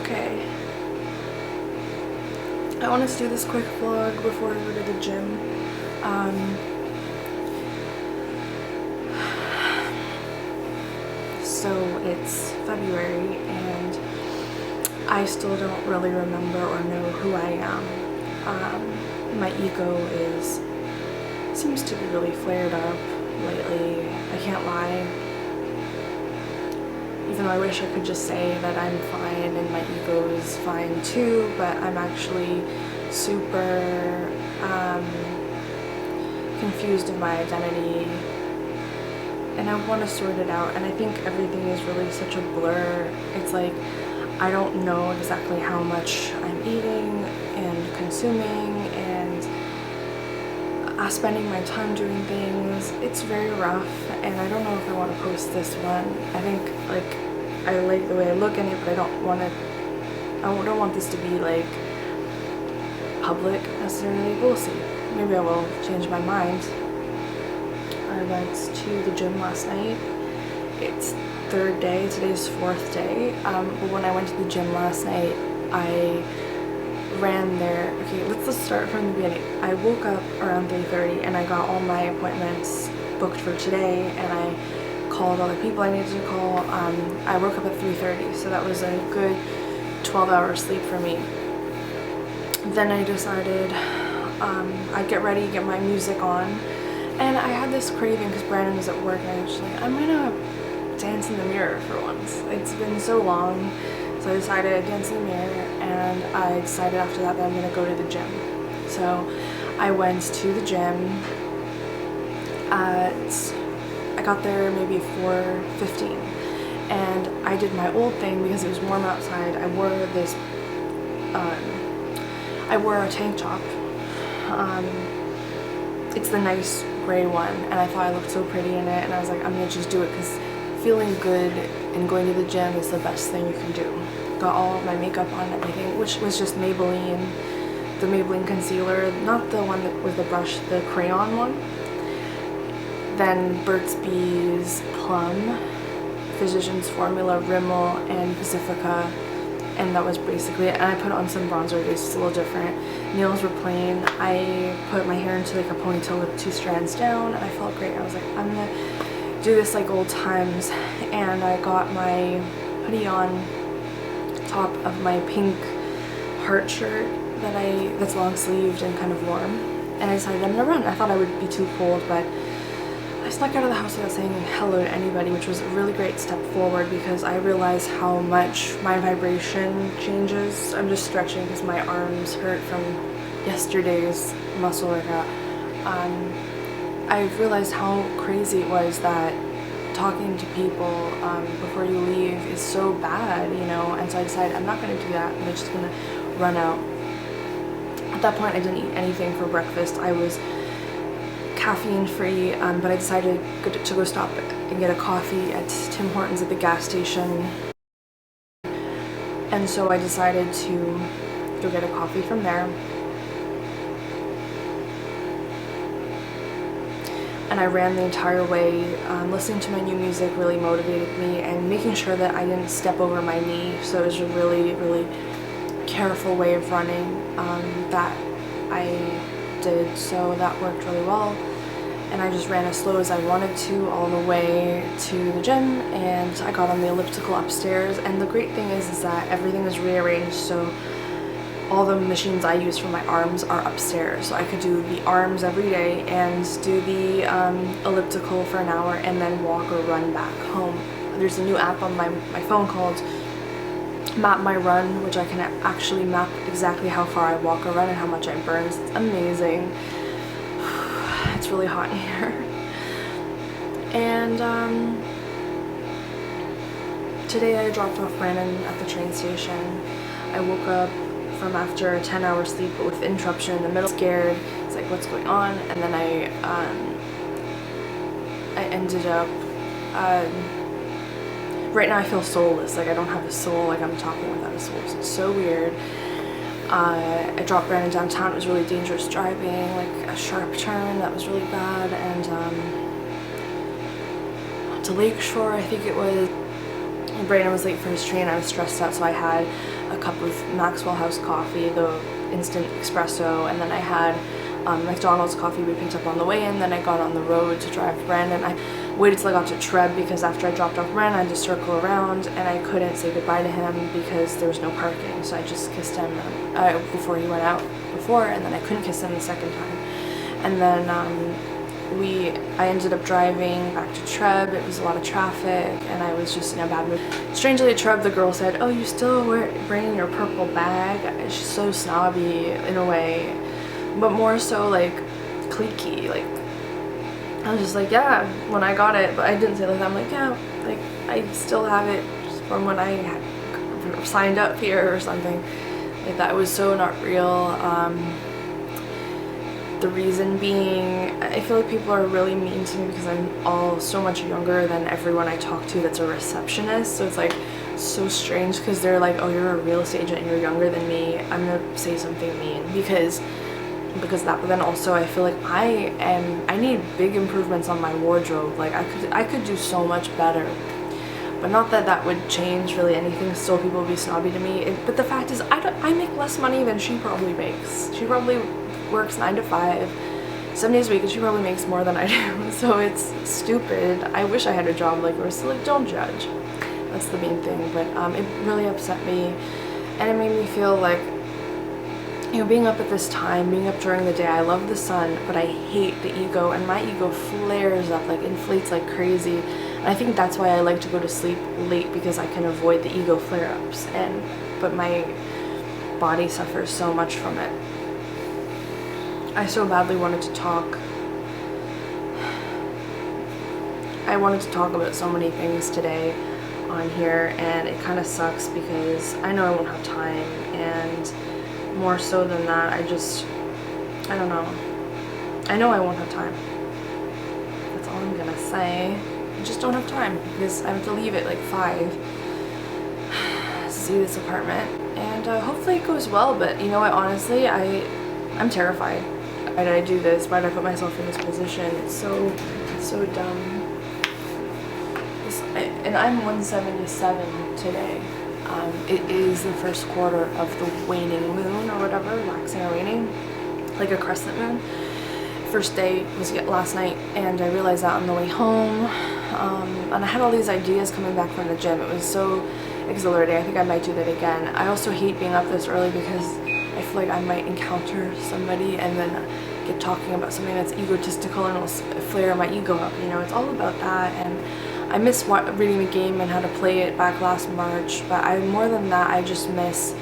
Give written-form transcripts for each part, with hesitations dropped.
Okay, I wanted to do this quick vlog before I go to the gym. So it's February and I still don't really remember or know who I am. My ego seems to be really flared up lately. I can't lie. Even though I wish I could just say that I'm fine and my ego is fine too, but I'm actually super confused in my identity and I want to sort it out, and I think everything is really such a blur. It's like I don't know exactly how much I'm eating and consuming and spending my time doing things. It's very rough and I don't know if I want to post this one. I think like I like the way I look in it, but I don't want this to be like public necessarily. We'll see. Maybe I will change my mind. I went to the gym last night. It's third day, today's fourth day. But when I went to the gym last night, I ran there. Okay, let's start from the beginning. I woke up around 3:30 and I got all my appointments booked for today, and I called all the people I needed to call. I woke up at 3:30, so that was a good 12-hour sleep for me. Then I decided I'd get ready, get my music on, and I had this craving because Brandon was at work and I was just like, I'm gonna dance in the mirror for once. It's been so long, so I decided to dance in the mirror, and I decided after that I'm gonna go to the gym. So I went to the gym I got there maybe 4:15, and I did my old thing because it was warm outside. I wore a tank top. It's the nice gray one, and I thought I looked so pretty in it, and I was like, I'm gonna just do it because feeling good and going to the gym is the best thing you can do. Got all of my makeup on and everything, which was just Maybelline, the Maybelline concealer, not the one that with the brush, the crayon one. Then Burt's Bees, Plum, Physicians Formula, Rimmel, and Pacifica, and that was basically it. And I put on some bronzer base, it's a little different. Nails were plain. I put my hair into like a ponytail with 2 strands down, and I felt great. I was like, I'm gonna do this like old times, and I got my hoodie on top of my pink heart shirt that's long sleeved and kind of warm, and I decided I'm gonna run. I thought I would be too cold, but I snuck out of the house without saying hello to anybody, which was a really great step forward because I realized how much my vibration changes. I'm just stretching because my arms hurt from yesterday's muscle workout. I realized how crazy it was that talking to people before you leave is so bad, you know, and so I decided I'm not going to do that. I'm just going to run out. At that point I didn't eat anything for breakfast. I was caffeine free, but I decided to go stop and get a coffee at Tim Hortons at the gas station, and so I decided to go get a coffee from there, and I ran the entire way. Listening to my new music really motivated me, and making sure that I didn't step over my knee, so it was a really careful way of running that I did, so that worked really well. And I just ran as slow as I wanted to all the way to the gym, and I got on the elliptical upstairs. And the great thing is that everything is rearranged, so all the machines I use for my arms are upstairs, so I could do the arms every day and do the elliptical for an hour and then walk or run back home. There's a new app on my phone called Map My Run, which I can actually map exactly how far I walk or run and how much I burn. It's amazing. It's really hot in here. And today I dropped off Brandon at the train station. I woke up from after a 10-hour sleep, but with interruption in the middle, scared. It's like, what's going on? And then I ended up right now I feel soulless, like I don't have a soul, like I'm talking without a soul. So it's so weird. I dropped Brandon downtown. It was really dangerous driving, like a sharp turn that was really bad, and to Lakeshore, I think it was. Brandon was late for his train. I was stressed out, so I had a cup of Maxwell House coffee, the instant espresso, and then I had McDonald's coffee we picked up on the way in. Then I got on the road to drive Brandon. I waited till I got to Treb because after I dropped off Brandon, I had to circle around, and I couldn't say goodbye to him because there was no parking. So I just kissed him before he went out before, and then I couldn't kiss him the second time. And then I ended up driving back to Treb. It was a lot of traffic, and I was just in a bad mood. Strangely, at Treb, the girl said, "Oh, you still bringing your purple bag?" She's so snobby in a way, but more so like cliquey. Like, I was just like, yeah, when I got it, but I didn't say that. I'm like, yeah, like I still have it from when I signed up here or something. Like, that was so not real. The reason being, I feel like people are really mean to me because I'm all so much younger than everyone I talk to that's a receptionist. So it's like so strange because they're like, oh, you're a real estate agent and you're younger than me, I'm gonna say something mean because that. But then also I feel like I need big improvements on my wardrobe. Like, I could do so much better, but not that that would change really anything. Still, people will be snobby to me. But the fact is, I make less money than she probably makes. She probably works 9 to 5, 7 days a week, and she probably makes more than I do. So it's stupid. I wish I had a job like yours. So like, don't judge. That's the main thing. But it really upset me, and it made me feel like, you know, being up at this time, being up during the day, I love the sun, but I hate the ego, and my ego flares up, like inflates like crazy. And I think that's why I like to go to sleep late, because I can avoid the ego flare-ups. But my body suffers so much from it. I so badly wanted to talk. I wanted to talk about so many things today on here, and it kind of sucks because I know I won't have time, and more so than that, I don't know. I know I won't have time. That's all I'm gonna say. I just don't have time because I have to leave at like 5 to see this apartment, and hopefully it goes well. But you know what, honestly, I'm terrified. Why did I do this? Why did I put myself in this position? It's so dumb. And I'm 177 today. It is the first quarter of the waning moon or whatever, waxing or waning, like a crescent moon. First day was last night, and I realized that on the way home. And I had all these ideas coming back from the gym. It was so exhilarating. I think I might do that again. I also hate being up this early because I feel like I might encounter somebody and then get talking about something that's egotistical and it'll flare my ego up. You know, it's all about that. And I miss reading the game and how to play it back last March, but more than that, I just miss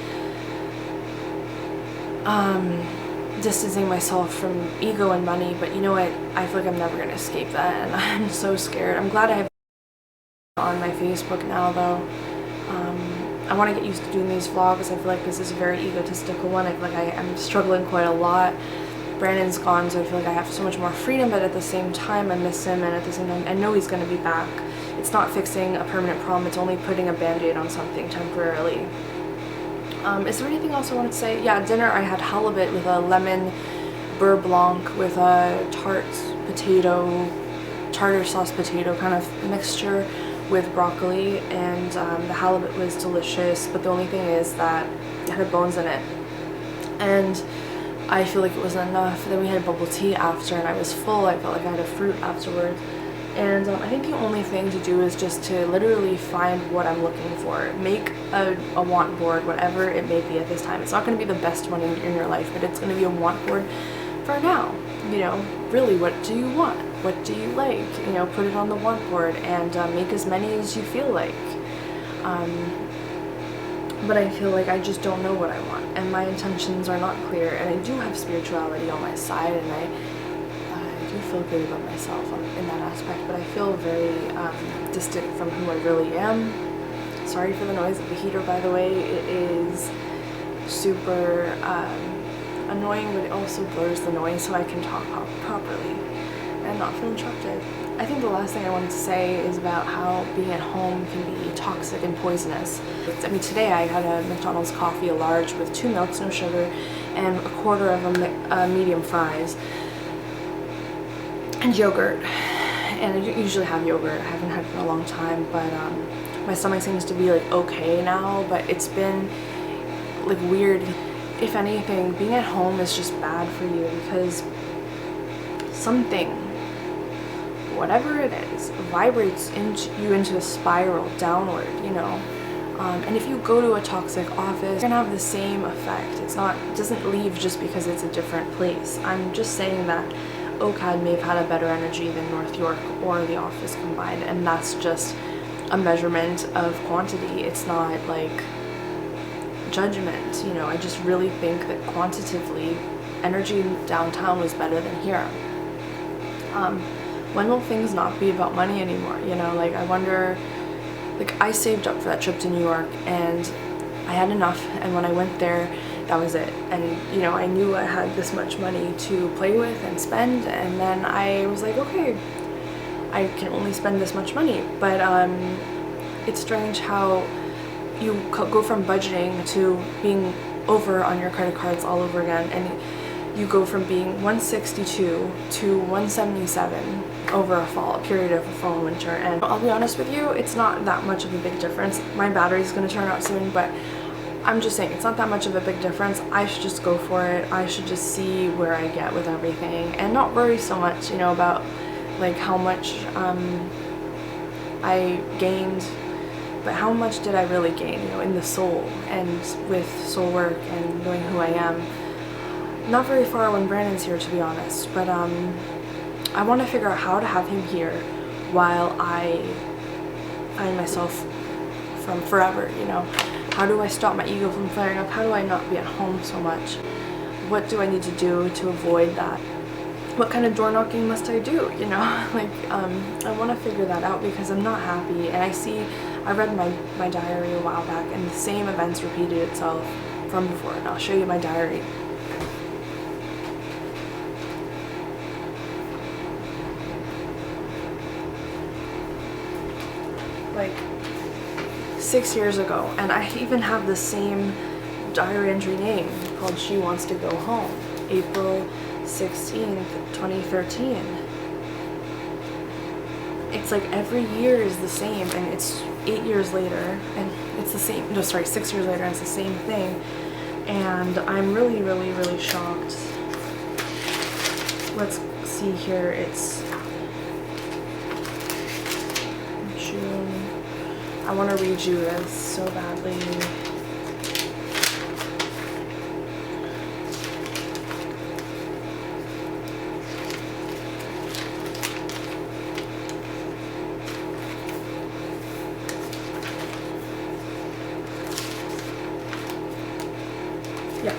distancing myself from ego and money. But you know what? I feel like I'm never gonna escape that, and I'm so scared. I'm glad I have on my Facebook now, though. I want to get used to doing these vlogs. I feel like this is a very egotistical one. I feel like I am struggling quite a lot. Brandon's gone, so I feel like I have so much more freedom, but at the same time I miss him, and at the same time I know he's going to be back. It's not fixing a permanent problem, it's only putting a band-aid on something temporarily. Is there anything else I wanted to say? Yeah, dinner I had halibut with a lemon beurre blanc with a tartar sauce potato kind of mixture with broccoli, and the halibut was delicious, but the only thing is that it had bones in it, and I feel like it wasn't enough. Then we had bubble tea after, and I was full. I felt like I had a fruit afterwards. And I think the only thing to do is just to literally find what I'm looking for. Make a want board, whatever it may be at this time. It's not going to be the best one in your life, but it's going to be a want board for now. You know, really, what do you want? What do you like? You know, put it on the want board and make as many as you feel like. But I feel like I just don't know what I want, and my intentions are not clear, and I do have spirituality on my side, and I do feel good about myself in that aspect, but I feel very distant from who I really am. Sorry for the noise of the heater, by the way. It is super annoying, but it also blurs the noise so I can talk properly and not feel interrupted. I think the last thing I wanted to say is about how being at home can be toxic and poisonous. I mean, today I had a McDonald's coffee, a large, with 2 milks, no sugar, and a quarter of a medium fries, and yogurt. And I usually have yogurt. I haven't had it in a long time, but My stomach seems to be like okay now, but it's been like weird. If anything, being at home is just bad for you because something, whatever it is, vibrates you into a spiral downward, you know. And if you go to a toxic office, you're gonna have the same effect. It doesn't leave just because it's a different place. I'm just saying that OCAD may have had a better energy than North York or the office combined, and that's just a measurement of quantity. It's not like judgment, you know. I just really think that quantitatively, energy downtown was better than here. When will things not be about money anymore, you know? Like, I wonder, like, I saved up for that trip to New York and I had enough, and when I went there, that was it. And you know, I knew I had this much money to play with and spend, and then I was like, okay, I can only spend this much money. But it's strange how you go from budgeting to being over on your credit cards all over again, and you go from being 162 to 177 over a period of a fall and winter. And I'll be honest with you, it's not that much of a big difference. My battery's gonna turn out soon, but I'm just saying it's not that much of a big difference. I should just go for it. I should just see where I get with everything and not worry so much, you know, about like how much I gained, but how much did I really gain, you know, in the soul and with soul work and knowing who I am. Not very far when Brandon's here, to be honest, but I want to figure out how to have him here while I find myself from forever, you know. How do I stop my ego from flaring up? How do I not be at home so much? What do I need to do to avoid that? What kind of door knocking must I do, you know? Like, I want to figure that out because I'm not happy, and I read my diary a while back, and the same events repeated itself from before, and I'll show you my diary. Like 6 years ago, and I even have the same diary entry name called She Wants to Go Home, April 16th, 2013. It's like every year is the same, and it's 8 years later and it's the same, no sorry, 6 years later and it's the same thing, and I'm really, really, really shocked. Let's see here, it's June. I want to read you this so badly. Yeah.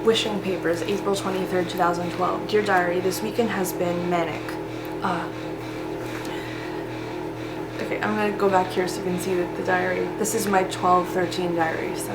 Wishing Papers, April 23rd, 2012. Dear Diary, this weekend has been manic. Okay, I'm gonna go back here so you can see the diary. This is my 12-13 diary, so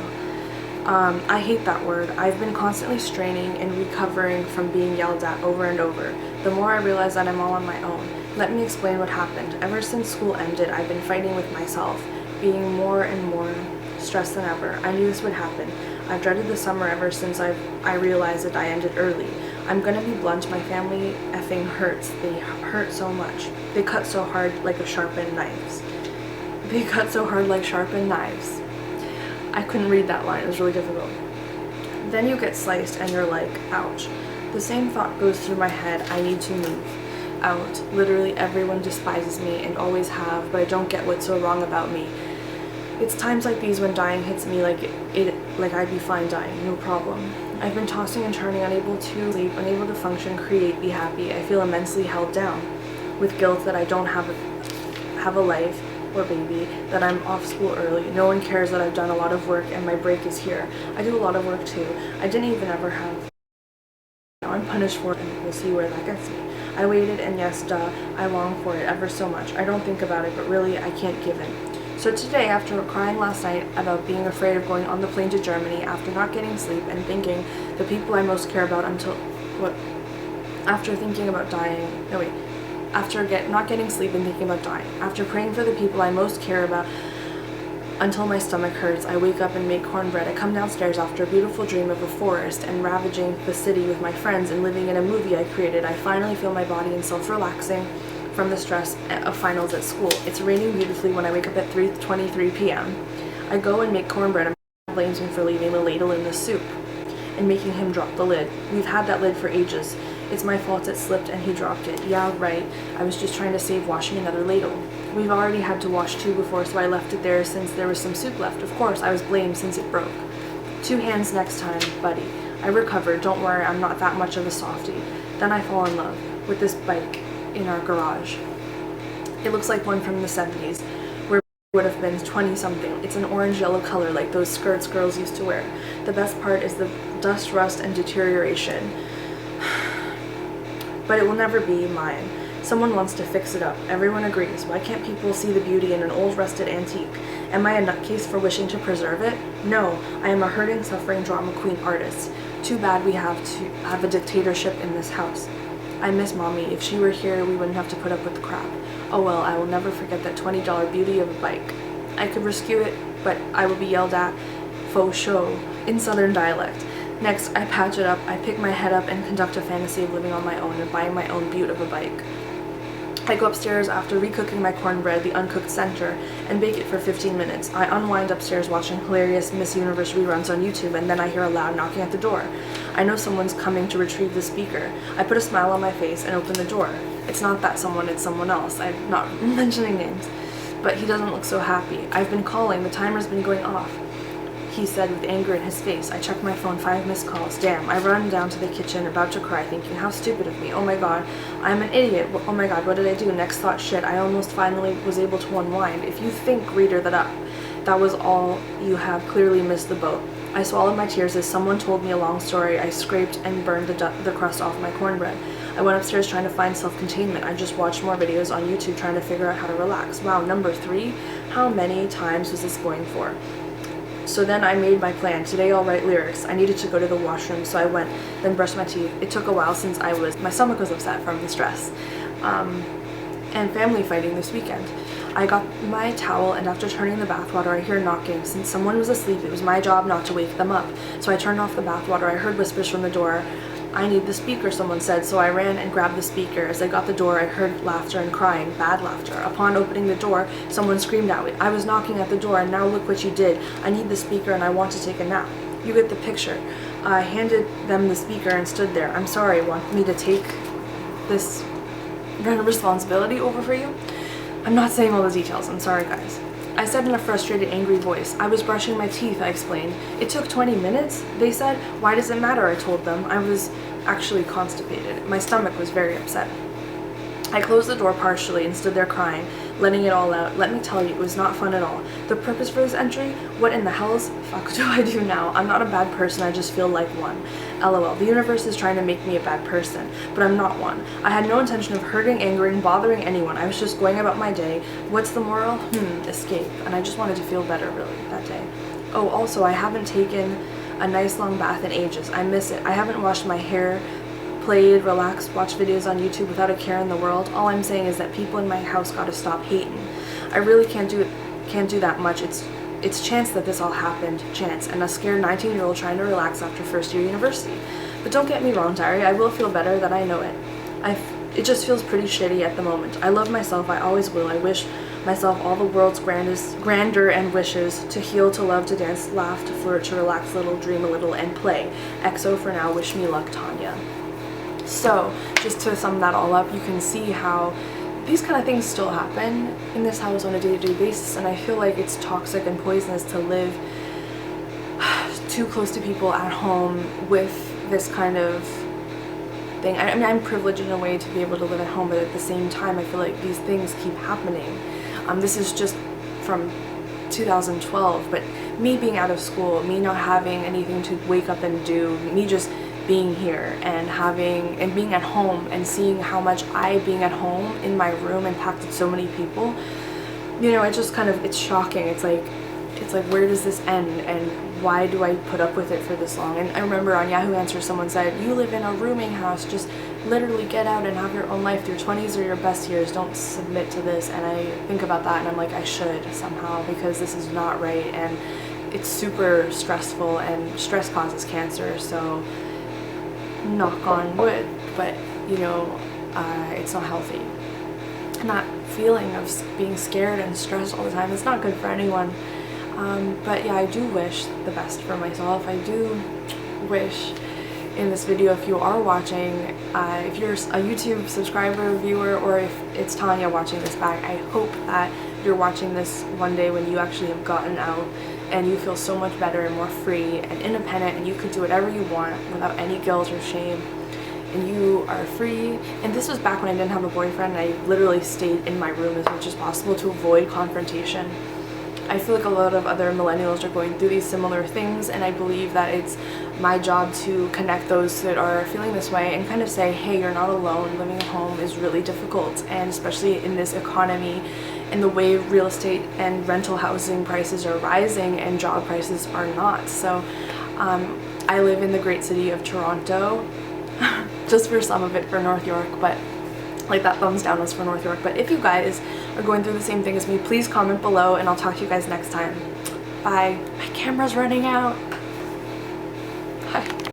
I hate that word. I've been constantly straining and recovering from being yelled at over and over. The more I realize that I'm all on my own. Let me explain what happened. Ever since school ended, I've been fighting with myself, being more and more stressed than ever. I knew this would happen. I've dreaded the summer ever since I realized that I ended early. I'm gonna be blunt, my family effing hurts. They hurt so much. They cut so hard like sharpened knives. They cut so hard like sharpened knives. I couldn't read that line, it was really difficult. Then you get sliced and you're like, ouch. The same thought goes through my head, I need to move out. Literally everyone despises me and always have, but I don't get what's so wrong about me. It's times like these when dying hits me like I'd be fine dying, no problem. I've been tossing and turning, unable to sleep, unable to function, create, be happy. I feel immensely held down with guilt that I don't have a life or baby, that I'm off school early. No one cares that I've done a lot of work and my break is here. I do a lot of work too. I didn't even ever have. Now I'm punished for it, and we'll see where that gets me. I waited, and yes, duh, I long for it ever so much. I don't think about it, but really, I can't give in. So today, after crying last night about being afraid of going on the plane to Germany, after not getting sleep and thinking the people I most care about after thinking about dying, no wait, after not getting sleep and thinking about dying, after praying for the people I most care about until my stomach hurts, I wake up and make cornbread. I come downstairs after a beautiful dream of a forest and ravaging the city with my friends and living in a movie I created. I finally feel my body and self relaxing from the stress of finals at school. It's raining beautifully when I wake up at 3:23 p.m. I go and make cornbread and my blames me for leaving the ladle in the soup and making him drop the lid. We've had that lid for ages. It's my fault it slipped and he dropped it. Yeah, right. I was just trying to save washing another ladle. We've already had to wash 2 before, so I left it there since there was some soup left. Of course, I was blamed since it broke. 2 hands next time, buddy. I recovered. Don't worry, I'm not that much of a softie. Then I fall in love with this bike in our garage. It looks like one from the 70s, where would have been 20-something. It's an orange-yellow color like those skirts girls used to wear. The best part is the dust, rust, and deterioration. But it will never be mine. Someone wants to fix it up. Everyone agrees. Why can't people see the beauty in an old rusted antique? Am I a nutcase for wishing to preserve it? No, I am a hurting, suffering drama queen artist. Too bad we have to have a dictatorship in this house. I miss Mommy. If she were here, we wouldn't have to put up with the crap. Oh well, I will never forget that $20 beauty of a bike. I could rescue it, but I would be yelled at faux show in southern dialect. Next, I patch it up, I pick my head up and conduct a fantasy of living on my own and buying my own beaut of a bike. I go upstairs after recooking my cornbread, the uncooked center, and bake it for 15 minutes. I unwind upstairs watching hilarious Miss Universe reruns on YouTube, and then I hear a loud knocking at the door. I know someone's coming to retrieve the speaker. I put a smile on my face and open the door. It's not that someone, it's someone else. I'm not mentioning names. But he doesn't look so happy. I've been calling, the timer's been going off, he said with anger in his face. I check my phone, 5 missed calls. Damn. I run down to the kitchen, about to cry, thinking, how stupid of me. Oh my god, I'm an idiot. Oh my god, what did I do? Next thought, shit, I almost finally was able to unwind. If you think, reader, that was all you have, clearly missed the boat. I swallowed my tears as someone told me a long story. I scraped and burned the crust off my cornbread. I went upstairs trying to find self-containment. I just watched more videos on YouTube trying to figure out how to relax. Wow, number 3? How many times was this going for? So then I made my plan. Today I'll write lyrics. I needed to go to the washroom, so I went, then brushed my teeth. It took a while since my stomach was upset from the stress. And family fighting this weekend. I got my towel, and after turning the bathwater, I hear knocking. Since someone was asleep, it was my job not to wake them up. So I turned off the bathwater. I heard whispers from the door. I need the speaker, someone said, so I ran and grabbed the speaker. As I got the door, I heard laughter and crying, bad laughter. Upon opening the door, someone screamed at me. I was knocking at the door, and now look what you did. I need the speaker, and I want to take a nap. You get the picture. I handed them the speaker and stood there. I'm sorry, want me to take this responsibility over for you? I'm not saying all the details, I'm sorry guys. I said in a frustrated, angry voice. I was brushing my teeth, I explained. It took 20 minutes, they said. Why does it matter, I told them. I was actually constipated. My stomach was very upset. I closed the door partially and stood there crying, letting it all out. Let me tell you, it was not fun at all. The purpose for this entry? What in the hell's fuck do I do now? I'm not a bad person, I just feel like one. LOL. The universe is trying to make me a bad person, but I'm not one. I had no intention of hurting, angering, bothering anyone. I was just going about my day. What's the moral? Escape. And I just wanted to feel better, really, that day. Oh, also, I haven't taken a nice long bath in ages. I miss it. I haven't washed my hair, played, relaxed, watched videos on YouTube without a care in the world. All I'm saying is that people in my house gotta stop hating. I really can't do that much. It's chance that this all happened, chance, and a scared 19-year-old trying to relax after first year university. But don't get me wrong, Diary, I will feel better that I know it. It just feels pretty shitty at the moment. I love myself, I always will. I wish myself all the world's grandeur and wishes, to heal, to love, to dance, laugh, to flirt, to relax a little, dream a little, and play. XO for now, wish me luck, Tanya. So, just to sum that all up, you can see how these kind of things still happen in this house on a day-to-day basis, and I feel like it's toxic and poisonous to live too close to people at home with this kind of thing. I mean, I'm privileged in a way to be able to live at home, but at the same time, I feel like these things keep happening. This is just from 2012, but me being out of school, me not having anything to wake up and do, me just being here and being at home and seeing how much being at home in my room impacted so many people, you know, it just kind of, it's shocking. It's like where does this end, and why do I put up with it for this long? And I remember on Yahoo Answers someone said, you live in a rooming house, just literally get out and have your own life. Your 20s are your best years, don't submit to this. And I think about that and I'm like, I should somehow, because this is not right, and it's super stressful, and stress causes cancer, so knock on wood, but you know, it's not healthy. and that feeling of being scared and stressed all the time. It's not good for anyone. But yeah, I do wish the best for myself. I do wish in this video, if you are watching, if you're a YouTube subscriber, viewer, or if it's Tanya watching this back, I hope that you're watching this one day when you actually have gotten out and you feel so much better and more free and independent, and you could do whatever you want without any guilt or shame, and you are free. And this was back when I didn't have a boyfriend, and I literally stayed in my room as much as possible to avoid confrontation. I feel like a lot of other millennials are going through these similar things, and I believe that it's my job to connect those that are feeling this way and kind of say, hey, you're not alone. Living at home is really difficult, and especially in this economy and the way real estate and rental housing prices are rising and job prices are not. So I live in the great city of Toronto, just for some of it for North York, but like that thumbs down was for North York. But if you guys are going through the same thing as me, please comment below, and I'll talk to you guys next time. Bye. My camera's running out. Bye.